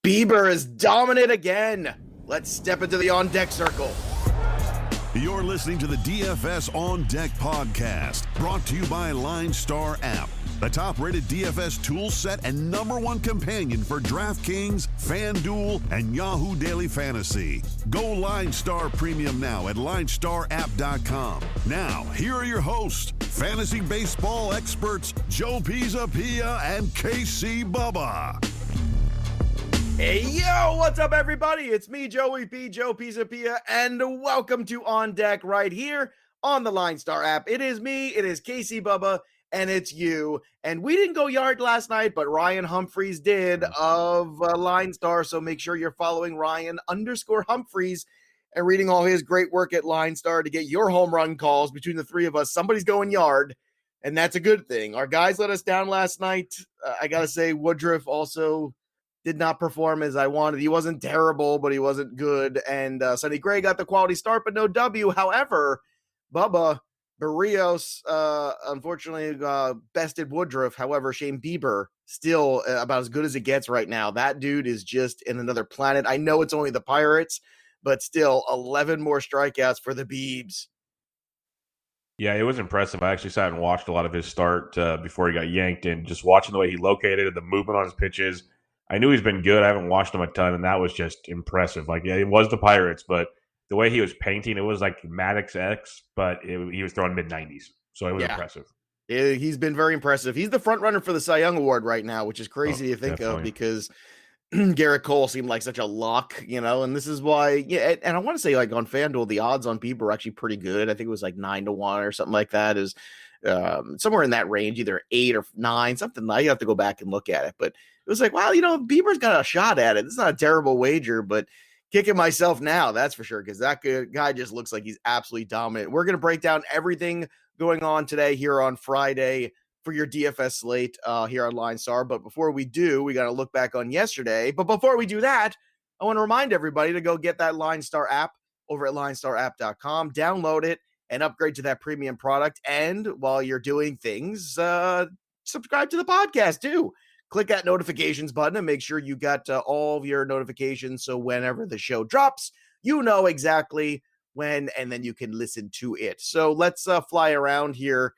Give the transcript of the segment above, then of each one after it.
Bieber is dominant again. Let's step into the on-deck circle. You're listening to the DFS On Deck podcast, brought to you by LineStar App, the top-rated DFS tool set and #1 companion for DraftKings, FanDuel, and Yahoo Daily Fantasy. Go LineStar Premium now at LineStarApp.com. Now, here are your hosts, fantasy baseball experts Joe Pisapia and KC Bubba. Hey, yo, what's up, everybody? It's me, Joey P, Joe Pisapia, and welcome to On Deck right here on the LineStar app. It is me, it is KC Bubba, and it's you. And we didn't go yard last night, but Ryan Humphreys did of LineStar, so make sure you're following Ryan_Humphreys and reading all his great work at LineStar to get your home run calls. Between the three of us, somebody's going yard, and that's a good thing. Our guys let us down last night. I got to say, Woodruff also did not perform as I wanted. He wasn't terrible, but he wasn't good. And Sonny Gray got the quality start, but no W. However, Bubba Barrios, unfortunately, bested Woodruff. However, Shane Bieber still about as good as it gets right now. That dude is just in another planet. I know it's only the Pirates, but still 11 more strikeouts for the Biebs. Yeah, it was impressive. I actually sat and watched a lot of his start before he got yanked, and just watching the way he located, the movement on his pitches. I knew he's been good. I haven't watched him a ton, and that was just impressive. Like, yeah, it was the Pirates, but the way he was painting, it was like Maddox X, but he was throwing mid-90s. So it was impressive. He's been very impressive. He's the front runner for the Cy Young Award right now, which is crazy to think of because Garrett Cole seemed like such a lock, and this is why, and I want to say, like, on FanDuel, the odds on Bieber are actually pretty good. I think it was like 9-1 or something like that. Is somewhere in that range, either 8 or 9, something. You have to go back and look at it, but it was like, wow, Bieber's got a shot at it. It's not a terrible wager, but kicking myself now, that's for sure, because that guy just looks like he's absolutely dominant. We're going to break down everything going on today here on Friday for your DFS slate here on LineStar. But before we do, we got to look back on yesterday. But before we do that, I want to remind everybody to go get that LineStar app over at LineStarApp.com, download it, and upgrade to that premium product. And while you're doing things, subscribe to the podcast too. Click that notifications button and make sure you got all of your notifications. So whenever the show drops, you know exactly when, and then you can listen to it. So let's fly around here.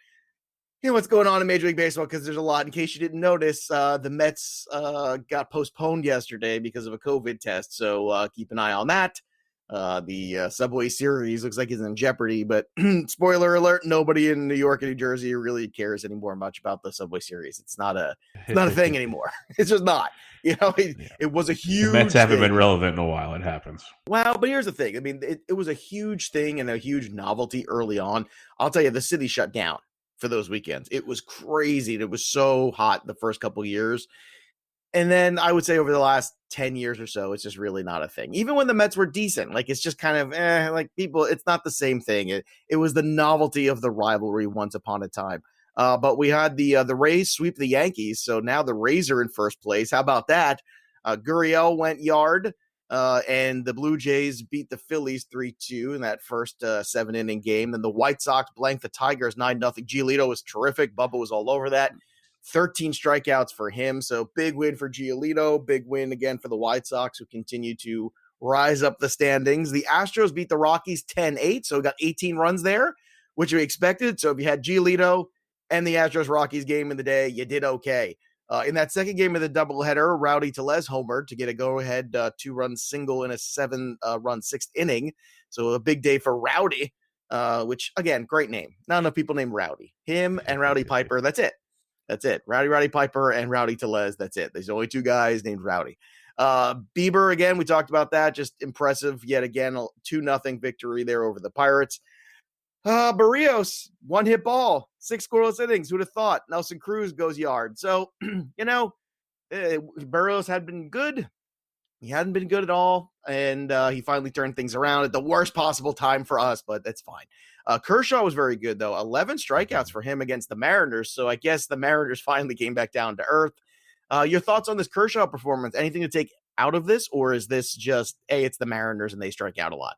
What's going on in Major League Baseball, because there's a lot. In case you didn't notice, the Mets got postponed yesterday because of a COVID test. So keep an eye on that. The Subway Series looks like it's in jeopardy, but spoiler alert, nobody in New York and New Jersey really cares anymore much about the Subway Series. It's not a thing anymore. It's just not. It was a huge. The Mets haven't been relevant in a while. It happens. Well, but here's the thing. I mean, it was a huge thing and a huge novelty early on. I'll tell you, the city shut down for those weekends. It was crazy. It was so hot the first couple of years. And then I would say over the last 10 years or so, it's just really not a thing. Even when the Mets were decent, like, it's just kind of like people, it's not the same thing. It was the novelty of the rivalry once upon a time. But we had the Rays sweep the Yankees. So now the Rays are in first place. How about that? Gurriel went yard, and the Blue Jays beat the Phillies 3-2 in that first 7-inning game. Then the White Sox blanked the Tigers 9-0. Giolito was terrific. Bubba was all over that. 13 strikeouts for him. So big win for Giolito. Big win again for the White Sox, who continue to rise up the standings. The Astros beat the Rockies 10-8. So we got 18 runs there, which we expected. So if you had Giolito and the Astros-Rockies game in the day, you did okay. In that second game of the doubleheader, Rowdy Tellez homered to get a go-ahead 2-run single in a 7-run sixth inning. So a big day for Rowdy, which, again, great name. Not enough people named Rowdy. Him and Rowdy Piper, that's it. That's it. Rowdy Piper and Rowdy Tellez. That's it. There's only two guys named Rowdy. Bieber, again, we talked about that. Just impressive yet again. 2-0 victory there over the Pirates. Barrios, one-hit ball, 6 scoreless innings. Who'd have thought? Nelson Cruz goes yard. So, Barrios had been good. He hadn't been good at all, and he finally turned things around at the worst possible time for us, but that's fine. Kershaw was very good, though. 11 strikeouts for him against the Mariners, so I guess the Mariners finally came back down to earth. Your thoughts on this Kershaw performance? Anything to take out of this, or is this just, hey, it's the Mariners and they strike out a lot?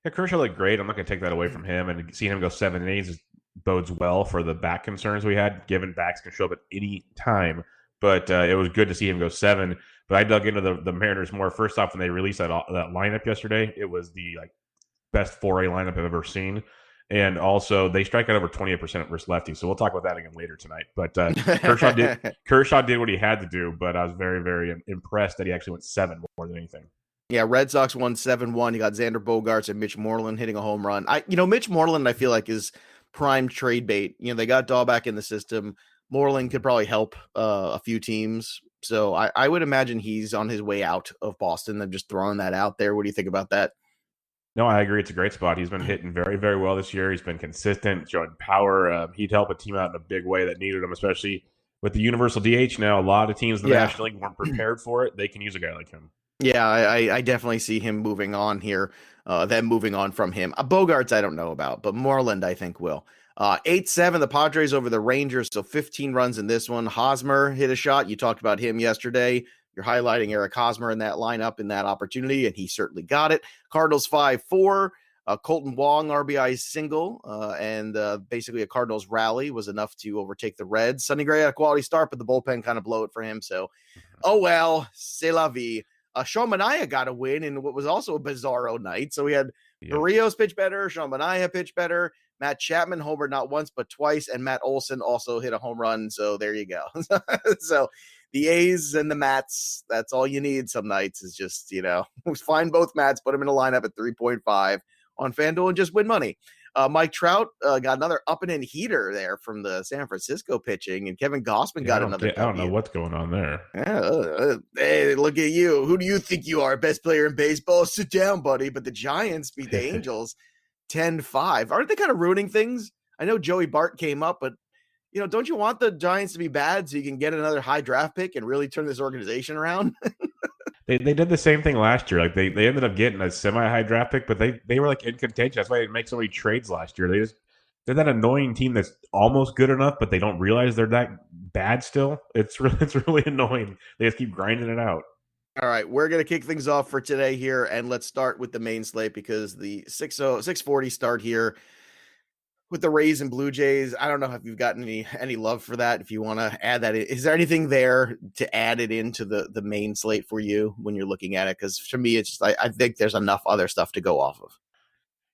Yeah, Kershaw looked great. I'm not going to take that away from him, and seeing him go 7 innings bodes well for the back concerns we had, given backs can show up at any time. But it was good to see him go 7. But I dug into the Mariners more. First off, when they released that lineup yesterday, it was the best 4A lineup I've ever seen. And also, they strike out over 28% versus lefties. So we'll talk about that again later tonight. But Kershaw did what he had to do, but I was very, very impressed that he actually went 7 more than anything. Yeah, Red Sox won 7-1. You got Xander Bogaerts and Mitch Moreland hitting a home run. Mitch Moreland, I feel like, is prime trade bait. They got Dahlback in the system. Moreland could probably help a few teams. So I would imagine he's on his way out of Boston. I'm just throwing that out there. What do you think about that? No, I agree. It's a great spot. He's been hitting very, very well this year. He's been consistent, showing power. He'd help a team out in a big way that needed him, especially with the universal DH now. A lot of teams in the National League weren't prepared for it. They can use a guy like him. Yeah, I definitely see him moving on here, them moving on from him. Bogaerts, I don't know about, but Moreland, I think, will. 8-7, the Padres over the Rangers, so 15 runs in this one. Hosmer hit a shot. You talked about him yesterday. You're highlighting Eric Hosmer in that lineup in that opportunity, and he certainly got it. Cardinals 5-4. Colton Wong RBI single, and basically a Cardinals rally was enough to overtake the Reds. Sonny Gray had a quality start, but the bullpen kind of blew it for him. So, oh well, c'est la vie. Sean Manaea got a win in what was also a bizarro night. So we had Barrios pitch better, Sean Manaea pitch better, Matt Chapman homered not once but twice, and Matt Olson also hit a home run. So there you go. So the A's and the Mats, that's all you need some nights is just, find both Mats, put them in a lineup at 3.5 on FanDuel and just win money. Mike Trout got another up-and-in heater there from the San Francisco pitching, and Kevin Gausman got another. I don't know what's going on there. Hey, look at you. Who do you think you are? Best player in baseball? Sit down, buddy. But the Giants beat the Angels 10-5. Aren't they kind of ruining things? I know Joey Bart came up, but don't you want the Giants to be bad so you can get another high draft pick and really turn this organization around? They did the same thing last year. Like they ended up getting a semi-high draft pick, but they were like in contention. That's why they make so many trades last year. They're that annoying team that's almost good enough, but they don't realize they're that bad still. It's really annoying. They just keep grinding it out. All right, we're going to kick things off for today here, and let's start with the main slate because the 6:40 start here with the Rays and Blue Jays. I don't know if you've gotten any love for that. If you want to add that in, is there anything there to add it into the main slate for you when you're looking at it? Because for me, it's just, I think there's enough other stuff to go off of.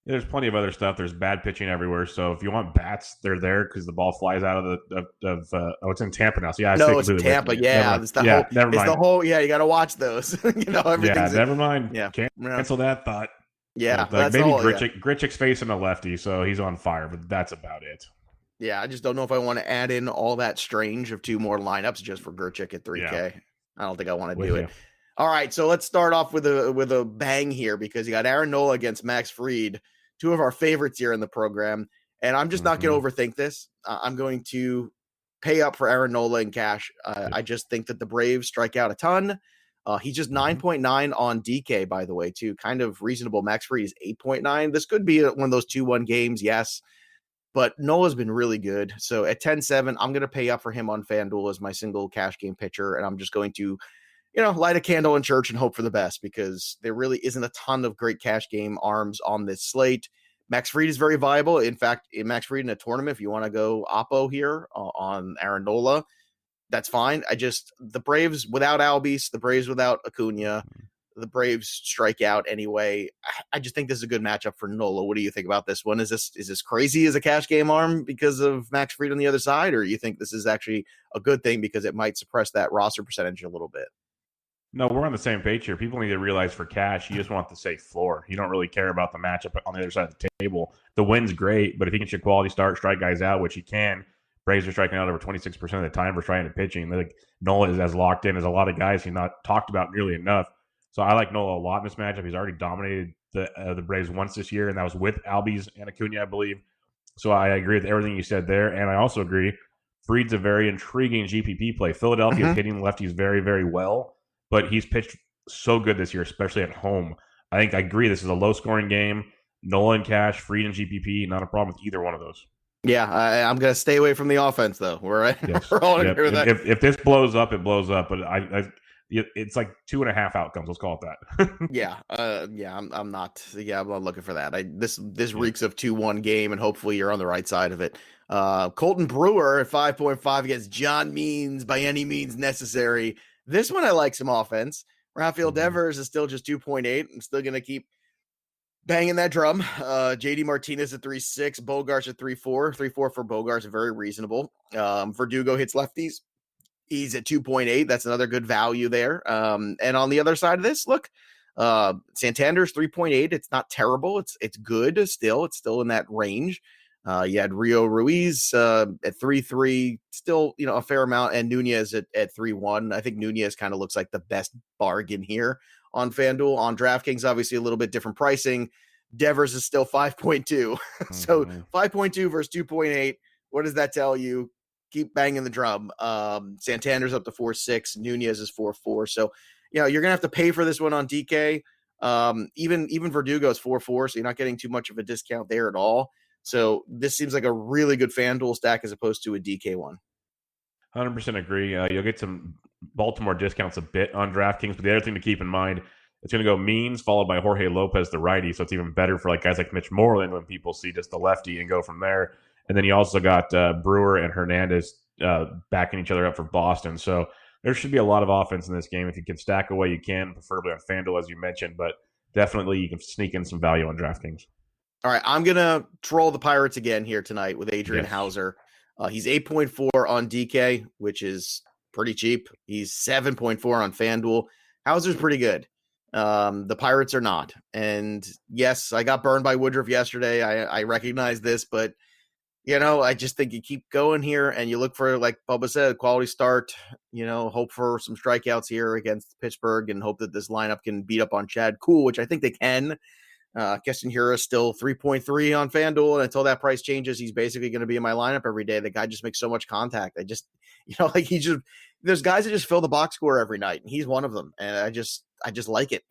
Yeah, there's plenty of other stuff. There's bad pitching everywhere. So if you want bats, they're there because the ball flies out of it's in Tampa now. So yeah, it's in Tampa. Yeah, never mind. You got to watch those. Everything's never mind. Yeah, cancel that thought. Yeah, maybe Grichuk's facing a lefty, so he's on fire, but that's about it. Yeah, I just don't know if I want to add in all that strange of 2 more lineups just for Grichuk at 3K. Yeah. I don't think I want to do it. All right, so let's start off with a bang here because you got Aaron Nola against Max Fried, 2 of our favorites here in the program, and I'm just not going to overthink this. I'm going to pay up for Aaron Nola in cash. I just think that the Braves strike out a ton. He's just 9.9 on DK, by the way, too. Kind of reasonable. Max Fried is 8.9. This could be one of those 2-1 games, yes. But Nola's been really good. So at 10-7, I'm going to pay up for him on FanDuel as my single cash game pitcher. And I'm just going to, light a candle in church and hope for the best because there really isn't a ton of great cash game arms on this slate. Max Fried is very viable. In fact, Max Fried in a tournament, if you want to go Oppo here on Aaron Nola, that's fine. The Braves without Albies, the Braves without Acuna, the Braves strike out anyway. I just think this is a good matchup for Nola. What do you think about this one? Is this crazy as a cash game arm because of Max Fried on the other side, or you think this is actually a good thing because it might suppress that roster percentage a little bit? No, we're on the same page here. People need to realize for cash, you just want the safe floor. You don't really care about the matchup on the other side of the table. The win's great, but if he can get quality start, strike guys out, which he can, Braves are striking out over 26% of the time for striking and pitching. Nola is as locked in as a lot of guys he's not talked about nearly enough. So I like Nola a lot in this matchup. He's already dominated the Braves once this year, and that was with Albies and Acuna, I believe. So I agree with everything you said there, and I also agree Fried's a very intriguing GPP play. Philadelphia is hitting lefties very, very well, but he's pitched so good this year, especially at home. I agree this is a low-scoring game. Nola in cash, Fried in GPP, not a problem with either one of those. Yeah, I'm going to stay away from the offense, though. We're all in agree with that. If this blows up, it blows up. But it's like 2.5 outcomes. Let's call it that. I'm not looking for that. This reeks of 2-1 game, and hopefully you're on the right side of it. Colton Brewer at 5.5 against John Means by any means necessary This one I like some offense. Rafael Mhm. Devers is still just 2.8. I'm still going to keep banging that drum. JD Martinez at 3.6, Bogarts at 3.4. 3.4 for Bogarts, very reasonable. Verdugo hits lefties. He's at 2.8. That's another good value there. And on the other side of this, look, Santander's 3.8. It's not terrible. It's good still. It's still in that range. You had Rio Ruiz at 3.3, still, a fair amount, and Nunez at 3.1. I think Nunez kind of looks like the best bargain here on FanDuel. On DraftKings, obviously a little bit different pricing. Devers is still 5.2. So 5.2 versus 2.8. What does that tell you? Keep banging the drum. Santander's up to 4.6. Nunez is 4.4. So, you're going to have to pay for this one on DK. Even Verdugo is 4.4, so you're not getting too much of a discount there at all. So this seems like a really good FanDuel stack as opposed to a DK one. 100% agree. You'll get some Baltimore discounts a bit on DraftKings, but the other thing to keep in mind, it's going to go Means followed by Jorge Lopez, the righty, so it's even better for guys like Mitch Moreland when people see just the lefty and go from there. And then you also got Brewer and Hernandez backing each other up for Boston. So there should be a lot of offense in this game. If you can stack away, you can, preferably on FanDuel, as you mentioned, but definitely you can sneak in some value on DraftKings. All right, I'm going to troll the Pirates again here tonight with Adrian Hauser. He's 8.4 on DK, which is pretty cheap. He's 7.4 on FanDuel. Hauser's pretty good. The Pirates are not. And yes, I got burned by Woodruff yesterday. I recognize this, but I just think you keep going here and you look for, like Bubba said, quality start, hope for some strikeouts here against Pittsburgh and hope that this lineup can beat up on Chad Kuhl, which I think they can. Keston Hiura is still 3.3 on FanDuel, and until that price changes, he's basically going to be in my lineup every day. The guy just makes so much contact. There's guys that just fill the box score every night, and he's one of them. And I just like it.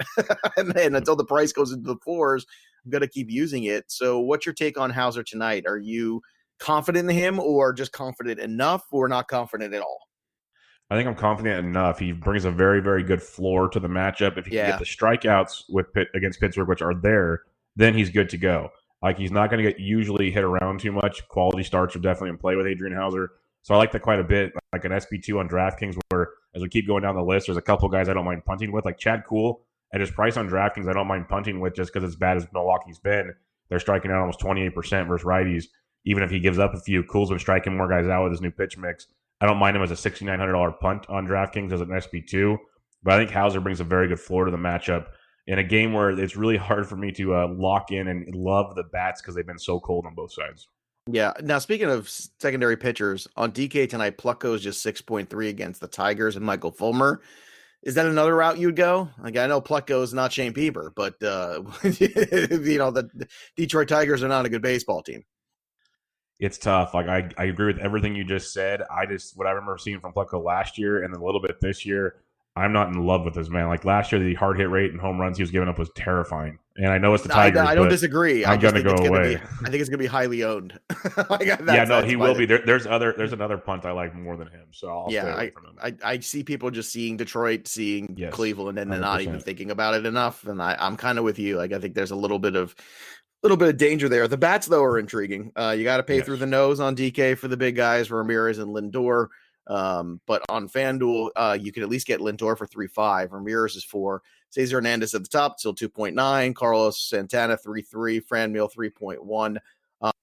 and until the price goes into the fours, I'm going to keep using it. So what's your take on Hauser tonight? Are you confident in him, or just confident enough, or not confident at all? I think I'm confident enough. He brings a very, very good floor to the matchup. If he can get the strikeouts against Pittsburgh, which are there, then he's good to go. He's not going to get usually hit around too much. Quality starts are definitely in play with Adrian Hauser. So I like that quite a bit. Like an SB2 on DraftKings, where as we keep going down the list, there's a couple guys I don't mind punting with, like Chad Kuhl. At his price on DraftKings, I don't mind punting with just because as bad as Milwaukee's been, they're striking out almost 28% versus righties. Even if he gives up a few, Kuhl's been striking more guys out with his new pitch mix. I don't mind him as a $6,900 punt on DraftKings as an SB2, but I think Hauser brings a very good floor to the matchup in a game where it's really hard for me to lock in and love the bats because they've been so cold on both sides. Yeah. Now, speaking of secondary pitchers, on DK tonight, Plucko is just 6.3 against the Tigers and Michael Fulmer. Is that another route you'd go? I know Plucko is not Shane Bieber, but the Detroit Tigers are not a good baseball team. It's tough. I agree with everything you just said. What I remember seeing from Pleco last year and then a little bit this year, I'm not in love with this man. Last year, the hard hit rate and home runs he was giving up was terrifying. And I know it's the Tigers. I don't disagree. I'm going to go away. I think it's going to be highly owned. He will be. There's another punt I like more than him. So I'll stay away from him. I see people just seeing Detroit, seeing Cleveland, and then 100%. Not even thinking about it enough. And I'm kind of with you. I think there's a little bit of danger there. The bats, though, are intriguing. You got to pay through the nose on DK for the big guys, Ramirez and Lindor. But on FanDuel, you can at least get Lindor for 3.5. Ramirez is 4. Cesar Hernandez at the top, still 2.9. Carlos Santana 3.3. Franmil 3.1.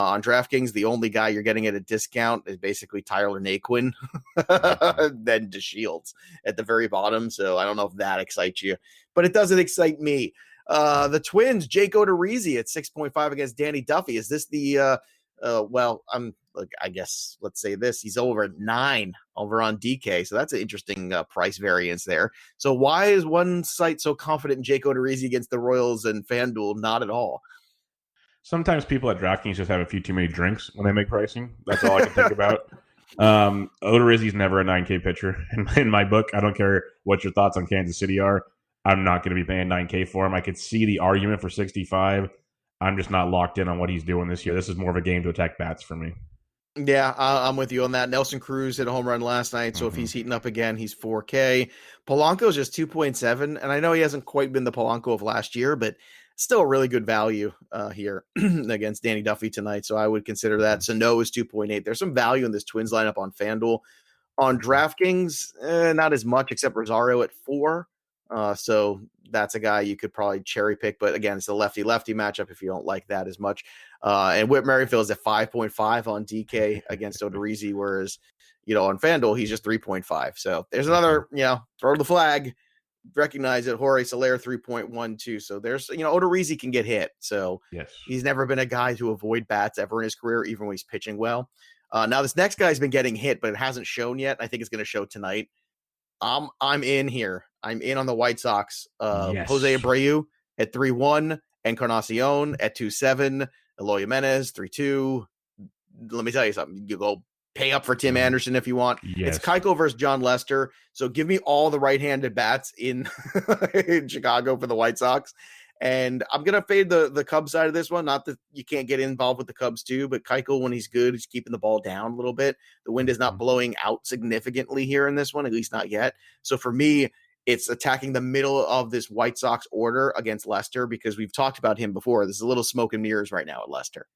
On DraftKings, the only guy you're getting at a discount is basically Tyler Naquin, then DeShields at the very bottom. So I don't know if that excites you, but it doesn't excite me. The Twins, Jake Odorizzi at 6.5 against Danny Duffy. Is this the I guess let's say this. He's over at 9 over on DK. So that's an interesting price variance there. So why is one site so confident in Jake Odorizzi against the Royals and FanDuel? Not at all. Sometimes people at DraftKings just have a few too many drinks when they make pricing. That's all I can think about. Odorizzi's never a 9K pitcher in my book. I don't care what your thoughts on Kansas City are. I'm not going to be paying 9K for him. I could see the argument for 65. I'm just not locked in on what he's doing this year. This is more of a game to attack bats for me. Yeah, I'm with you on that. Nelson Cruz hit a home run last night, so if he's heating up again, he's 4K. Polanco's just 2.7, and I know he hasn't quite been the Polanco of last year, but still a really good value here against Danny Duffy tonight, so I would consider that. Sano is 2.8. There's some value in this Twins lineup on FanDuel. On DraftKings, not as much, except Rosario at 4. So that's a guy you could probably cherry pick. But again, it's a lefty-lefty matchup if you don't like that as much. And Whit Merrifield's at 5.5 on DK against Odisi, whereas, on FanDuel, he's just 3.5. So there's another, throw the flag, recognize it. Jorge Soler 3.12. So there's, Odisi can get hit. So yes, he's never been a guy to avoid bats ever in his career, even when he's pitching well. Now this next guy's been getting hit, but it hasn't shown yet. I think it's going to show tonight. I'm in here. I'm in on the White Sox. Yes. Jose Abreu at 3-1, Encarnacion at 2-7, Eloy Jimenez 3-2. Let me tell you something. You go pay up for Tim Anderson if you want. Yes. It's Kaiko versus John Lester. So give me all the right-handed bats in, in Chicago for the White Sox. And I'm going to fade the Cubs side of this one. Not that you can't get involved with the Cubs too, but Kaiko, when he's good, he's keeping the ball down a little bit. The wind is not blowing out significantly here in this one, at least not yet. So for me, it's attacking the middle of this White Sox order against Lester because we've talked about him before. There's a little smoke and mirrors right now at Lester.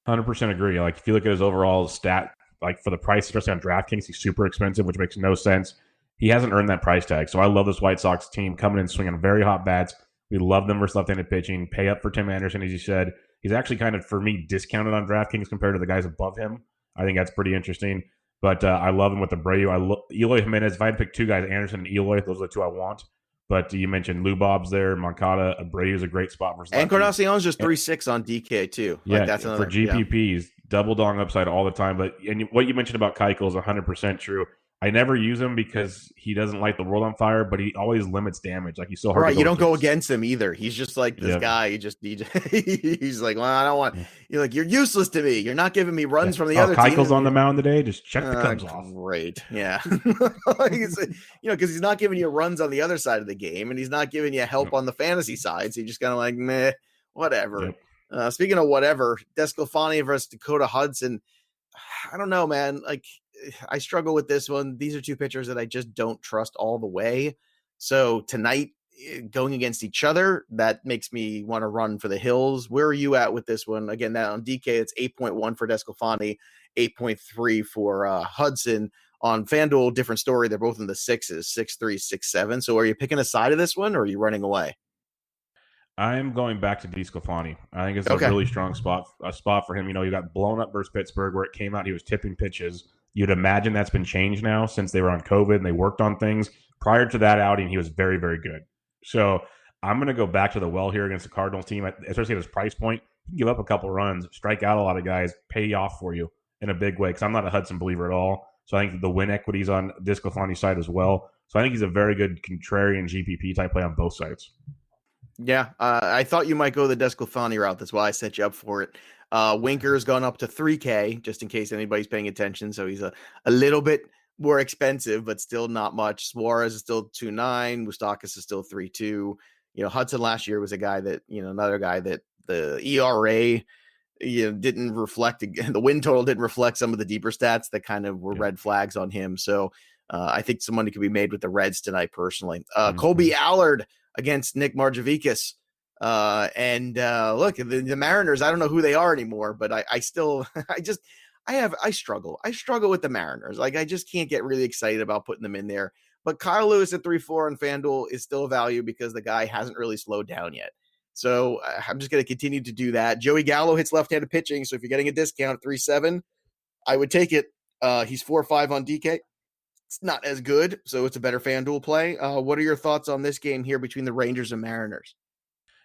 100% agree. Like if you look at his overall stat, like for the price, especially on DraftKings, he's super expensive, which makes no sense. He hasn't earned that price tag. So I love this White Sox team coming in swinging very hot bats. We love them versus left-handed pitching. Pay up for Tim Anderson, as you said. He's actually kind of, for me, discounted on DraftKings compared to the guys above him. I think that's pretty interesting. But I love him with Abreu. I love Eloy Jimenez. If I had to pick two guys, Anderson and Eloy, those are the two I want. But you mentioned Lou Bob's there. Moncada. Abreu is a great spot versus lefties. Encarnacion's just 3.6 on DK too. Yeah, like that's another, for GPPs, double dong upside all the time. But and what you mentioned about Kaiko is 100% true. I never use him because he doesn't light the world on fire, but he always limits damage. Like he's so hard. Right, to you don't go against him either. He's just like this guy. He's like, well, I don't want. You're like, you're useless to me. You're not giving me runs from the other team. Kaiko's on the mound today. Just check the Cubs off. Great, yeah. Because he's not giving you runs on the other side of the game, and he's not giving you help on the fantasy side. So you're just kind of like, meh, whatever. Speaking of whatever, Descofonie versus Dakota Hudson. I don't know, man. Like, I struggle with this one. These are two pitchers that I just don't trust all the way. So tonight, going against each other, that makes me want to run for the hills. Where are you at with this one? Again, that on DK, it's 8.1 for Descofonie, 8.3 for Hudson. On FanDuel, different story. They're both in the 6s, 6.3, 6.7. So are you picking a side of this one, or are you running away? I'm going back to Descofonie. I think it's a really strong spot for him. You got blown up versus Pittsburgh where it came out he was tipping pitches. You'd imagine that's been changed now since they were on COVID and they worked on things. Prior to that outing, he was very, very good. So I'm going to go back to the well here against the Cardinals team, especially at his price point. He can give up a couple runs, strike out a lot of guys, pay off for you in a big way because I'm not a Hudson believer at all. So I think the win equity is on Descofonie's side as well. So I think he's a very good contrarian GPP type play on both sides. Yeah, I thought you might go the Descofonie route. That's why I set you up for it. Winker's gone up to 3K, just in case anybody's paying attention. So he's a little bit more expensive, but still not much. Suarez is still 2.9. Moustakas is still 3.2. Hudson last year was a guy that, another guy that the ERA, didn't reflect, the win total didn't reflect some of the deeper stats that kind of were red flags on him. So I think some money could be made with the Reds tonight, personally. Colby Allard against Nick Marjavikas. Look, the Mariners, I don't know who they are anymore, but I struggle. I struggle with the Mariners. Like, I just can't get really excited about putting them in there. But Kyle Lewis at 3.4 on FanDuel is still a value because the guy hasn't really slowed down yet. So I'm just going to continue to do that. Joey Gallo hits left-handed pitching. So if you're getting a discount at 3.7, I would take it. He's 4.5 on DK. It's not as good, so it's a better FanDuel play. What are your thoughts on this game here between the Rangers and Mariners?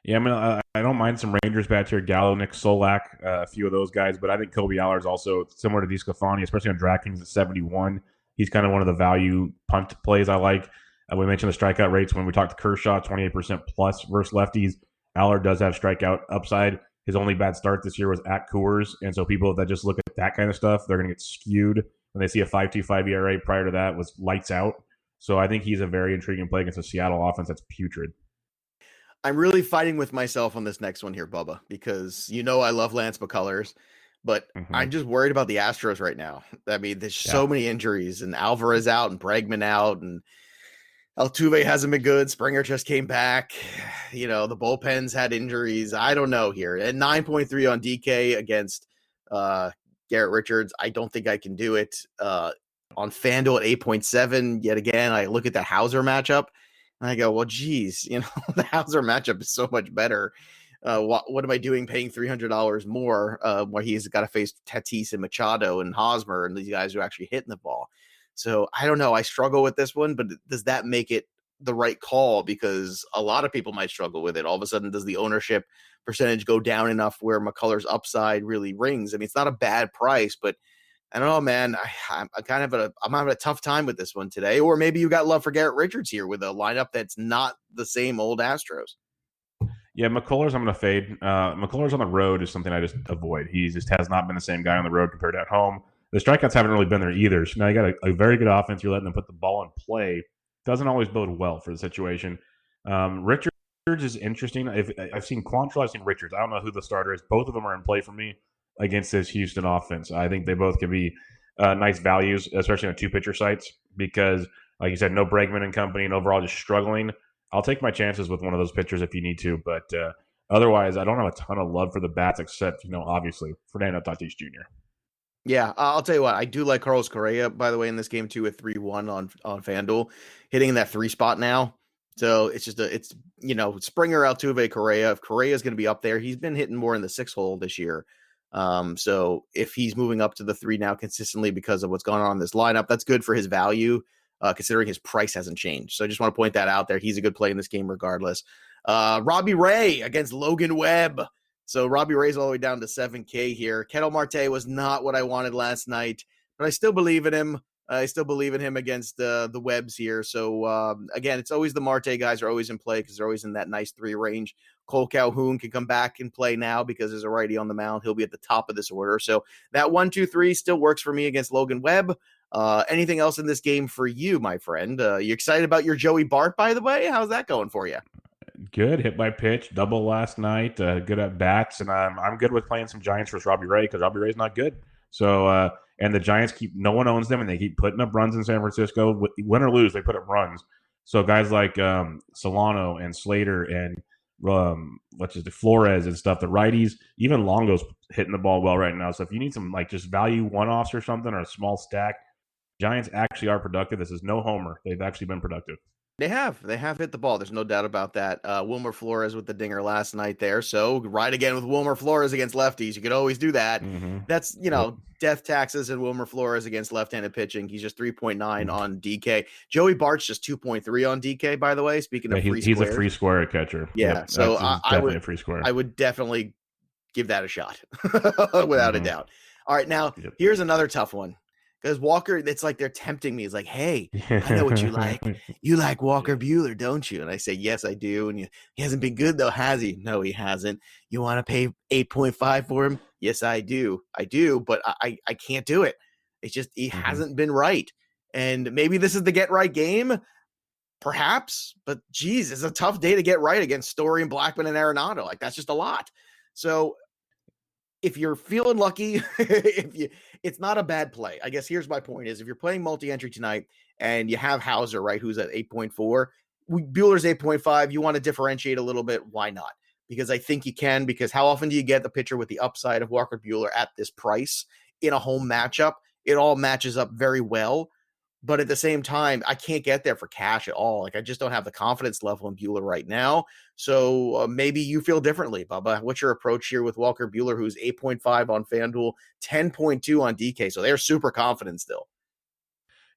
Yeah, I don't mind some Rangers bats here. Gallo, Nick Solak, a few of those guys. But I think Colby Allard's also similar to Descofonie, especially on DraftKings at 71. He's kind of one of the value punt plays I like. We mentioned the strikeout rates when we talked to Kershaw, 28% plus versus lefties. Allard does have strikeout upside. His only bad start this year was at Coors. And so people that just look at that kind of stuff, they're going to get skewed. When they see a 5.25 ERA prior to that was lights out. So I think he's a very intriguing play against a Seattle offense that's putrid. I'm really fighting with myself on this next one here, Bubba, because I love Lance McCullers, but I'm just worried about the Astros right now. I mean, there's so many injuries, and Alvarez out and Bregman out, and Altuve hasn't been good. Springer just came back. The bullpens had injuries. I don't know here. At 9.3 on DK against Garrett Richards, I don't think I can do it. on FanDuel at 8.7. Yet again, I look at the Hauser matchup and I go, well, geez, the Hauser matchup is so much better. What am I doing paying $300 more where he's got to face Tatis and Machado and Hosmer and these guys who are actually hitting the ball? So I don't know. I struggle with this one, but does that make it the right call? Because a lot of people might struggle with it. All of a sudden, does the ownership percentage go down enough where McCullers' upside really rings? I mean, it's not a bad price, but I don't know, man. I'm having a tough time with this one today. Or maybe you got love for Garrett Richards here with a lineup that's not the same old Astros. Yeah, McCullers I'm going to fade. McCullers on the road is something I just avoid. He just has not been the same guy on the road compared to at home. The strikeouts haven't really been there either. So now you got a very good offense. You're letting them put the ball in play. Doesn't always bode well for the situation. Richards is interesting. I've seen Quantrill, I've seen Richards. I don't know who the starter is. Both of them are in play for me against this Houston offense. I think they both could be nice values, especially on two-pitcher sites because, like you said, no Bregman and company and overall just struggling. I'll take my chances with one of those pitchers if you need to, but otherwise, I don't have a ton of love for the bats except, obviously, Fernando Tatis Jr. Yeah, I'll tell you what. I do like Carlos Correa, by the way, in this game too, with 3-1 on FanDuel, hitting in that 3 spot now. So it's just Springer, Altuve, Correa. If Correa is going to be up there, he's been hitting more in the 6 hole this year. So if he's moving up to the 3 now consistently because of what's going on in this lineup, that's good for his value. Considering his price hasn't changed. So I just want to point that out there. He's a good play in this game regardless. Robbie Ray against Logan Webb. So Robbie Ray's all the way down to 7K here. Ketel Marte was not what I wanted last night, but I still believe in him. I still believe in him against the Webbs here. So again, it's always the Marte guys are always in play because they're always in that nice 3 range. Cole Calhoun can come back and play now because there's a righty on the mound. He'll be at the top of this order. So that 1-2-3 still works for me against Logan Webb. Anything else in this game for you, my friend? You excited about your Joey Bart, by the way? How's that going for you? Good. Hit by pitch, double last night, good at bats, and I'm good with playing some Giants versus Robbie Ray because Robbie Ray's not good. So, and the Giants no one owns them, and they keep putting up runs in San Francisco. Win or lose, they put up runs. So guys like Solano and Slater and Flores and stuff, the righties, even Longo's hitting the ball well right now. So if you need some just value one-offs or something or a small stack, Giants actually are productive. This is no homer. They've actually been productive. They have hit the ball. There's no doubt about that. Wilmer Flores with the dinger last night there. So ride again with Wilmer Flores against lefties. You could always do that. Mm-hmm. That's, death taxes and Wilmer Flores against left-handed pitching. He's just 3.9 on DK. Joey Bart's just 2.3 on DK, by the way. Speaking of free squares. He's a free square catcher. Yeah. Yep, so definitely a free square. I would definitely give that a shot without a doubt. All right. Now here's another tough one. Because Walker, it's like they're tempting me. It's like, hey, I know what you like. You like Walker Buehler, don't you? And I say, yes, I do. And he hasn't been good, though, has he? No, he hasn't. You want to pay 8.5 for him? Yes, I do. I do, but I can't do it. It's just he hasn't been right. And maybe this is the get right game, perhaps. But, geez, it's a tough day to get right against Story and Blackman and Arenado. That's just a lot. So if you're feeling lucky, it's not a bad play. I guess here's my point is if you're playing multi-entry tonight and you have Hauser, right, who's at 8.4, Buehler's 8.5, you want to differentiate a little bit. Why not? Because I think you can, because how often do you get the pitcher with the upside of Walker Buehler at this price in a home matchup? It all matches up very well. But at the same time, I can't get there for cash at all. I just don't have the confidence level in Buehler right now. So maybe you feel differently, Bubba. What's your approach here with Walker Buehler, who's 8.5 on FanDuel, 10.2 on DK? So they're super confident still.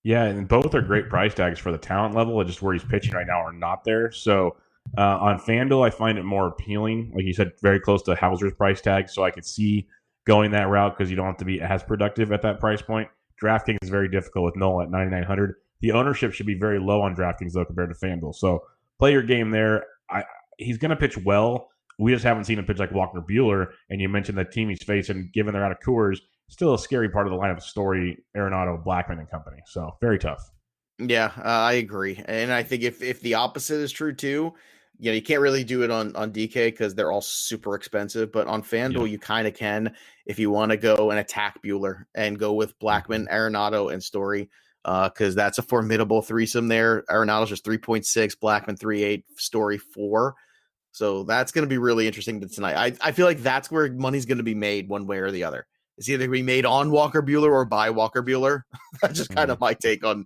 Yeah, and both are great price tags for the talent level. Just where he's pitching right now are not there. So on FanDuel, I find it more appealing. Like you said, very close to Hauser's price tag. So I could see going that route because you don't have to be as productive at that price point. DraftKings is very difficult with Nola at 9,900. The ownership should be very low on DraftKings, though, compared to FanDuel. So play your game there. He's going to pitch well. We just haven't seen him pitch like Walker Buehler. And you mentioned the team he's facing, given they're out of Coors, still a scary part of the lineup: Story, Arenado, Blackman, and company. So very tough. Yeah, I agree. And I think if the opposite is true, too, you can't really do it on DK because they're all super expensive. But on FanDuel, you kind of can if you want to go and attack Buehler and go with Blackman, Arenado, and Story because that's a formidable threesome there. Arenado's just 3.6, Blackman 3.8, Story 4. So that's going to be really interesting tonight. I feel like that's where money's going to be made one way or the other. It's either going to be made on Walker Buehler or by Walker Buehler. That's just kind of my take on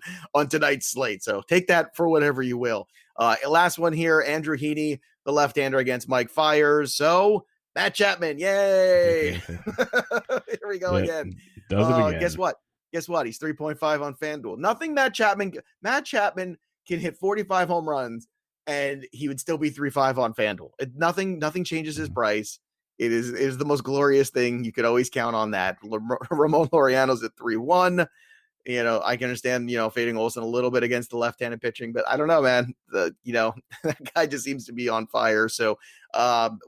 tonight's slate. So take that for whatever you will. Last one here, Andrew Heaney, the left-hander against Mike Fiers. So Matt Chapman, yay! Here we go again. Does it again. Guess what? He's 3.5 on FanDuel. Nothing Matt Chapman can hit 45 home runs and he would still be 3.5 on FanDuel. Nothing changes his price. It is the most glorious thing. You could always count on that. Ramon Laureano's at 3-1. I can understand, fading Olsen a little bit against the left-handed pitching, but I don't know, man. That guy just seems to be on fire. So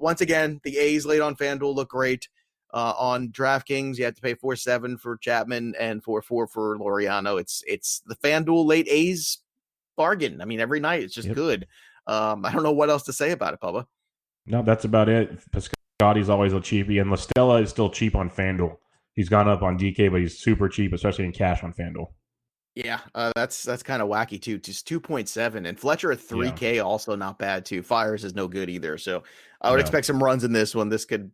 once again, the A's late on FanDuel look great. On DraftKings, you have to pay 4.7 for Chapman and 4.4 for Laureano. It's the FanDuel late A's bargain. I mean, every night it's just good. I don't know what else to say about it, Bubba. No, that's about it. Piscotty's always a cheapie, and La Stella is still cheap on FanDuel. He's gone up on DK, but he's super cheap, especially in cash on FanDuel. Yeah, that's kind of wacky too. Just 2.7, and Fletcher at 3K also not bad too. Fiers is no good either, so I would expect some runs in this one. This could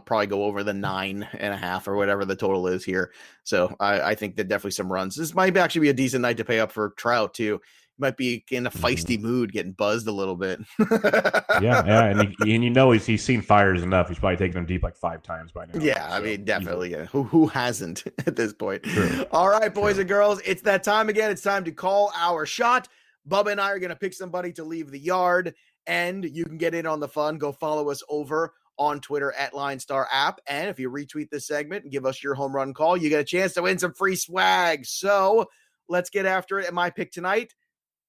probably go over the 9.5 or whatever the total is here. So I think that definitely some runs. This might actually be a decent night to pay up for Trout too. Might be in a feisty mood, getting buzzed a little bit. and he's seen Fiers enough. He's probably taken him deep like 5 times by now. Yeah, so, I mean, definitely. Yeah. Who hasn't at this point? True. All right, boys and girls, it's that time again. It's time to call our shot. Bubba and I are going to pick somebody to leave the yard, and you can get in on the fun. Go follow us over on Twitter at LineStar App, and if you retweet this segment and give us your home run call, you get a chance to win some free swag. So let's get after it. And my pick tonight,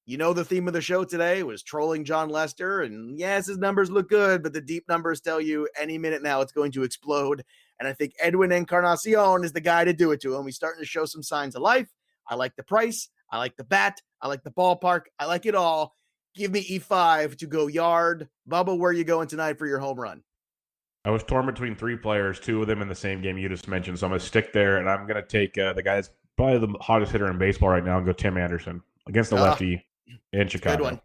the theme of the show today was trolling John Lester, and yes, his numbers look good, but the deep numbers tell you any minute now it's going to explode, and I think Edwin Encarnacion is the guy to do it to him. He's starting to show some signs of life. I like the price. I like the bat. I like the ballpark. I like it all. Give me E5 to go yard. Bubba, where are you going tonight for your home run? I was torn between 3 players, 2 of them in the same game you just mentioned, so I'm going to stick there, and I'm going to take the guy that's probably the hottest hitter in baseball right now and go Tim Anderson against the lefty. In Chicago. Good one.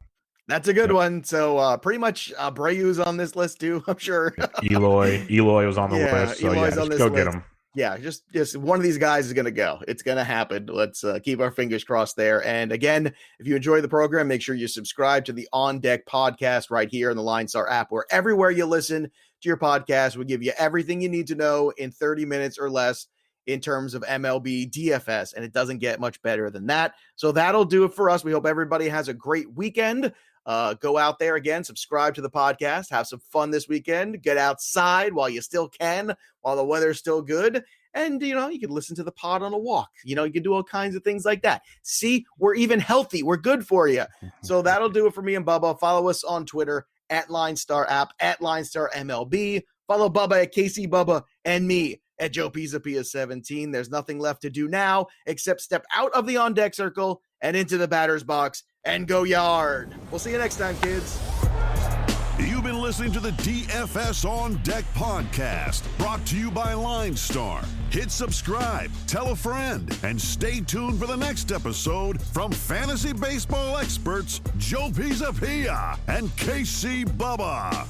That's a good one. So pretty much Abreu's on this list too, I'm sure. Eloy was on the list. So Eloy's on this list. Get him. Yeah, just one of these guys is going to go. It's going to happen. Let's keep our fingers crossed there. And again, if you enjoy the program, make sure you subscribe to the On Deck podcast right here in the LineStar app, where everywhere you listen to your podcast, we give you everything you need to know in 30 minutes or less in terms of MLB DFS, and it doesn't get much better than that. So that'll do it for us. We hope everybody has a great weekend. Go out there again, subscribe to the podcast, have some fun this weekend, get outside while you still can, while the weather's still good. And, you can listen to the pod on a walk. You can do all kinds of things like that. See, we're even healthy. We're good for you. So that'll do it for me and Bubba. Follow us on Twitter at LineStar App, at LineStar MLB. Follow Bubba at KC Bubba and me at Joe Pisapia 17. There's nothing left to do now except step out of the on-deck circle and into the batter's box and go yard. We'll see you next time, kids. You've been listening to the DFS On Deck podcast, brought to you by LineStar. Hit subscribe, tell a friend, and stay tuned for the next episode from fantasy baseball experts Joe Pisapia and KC Bubba.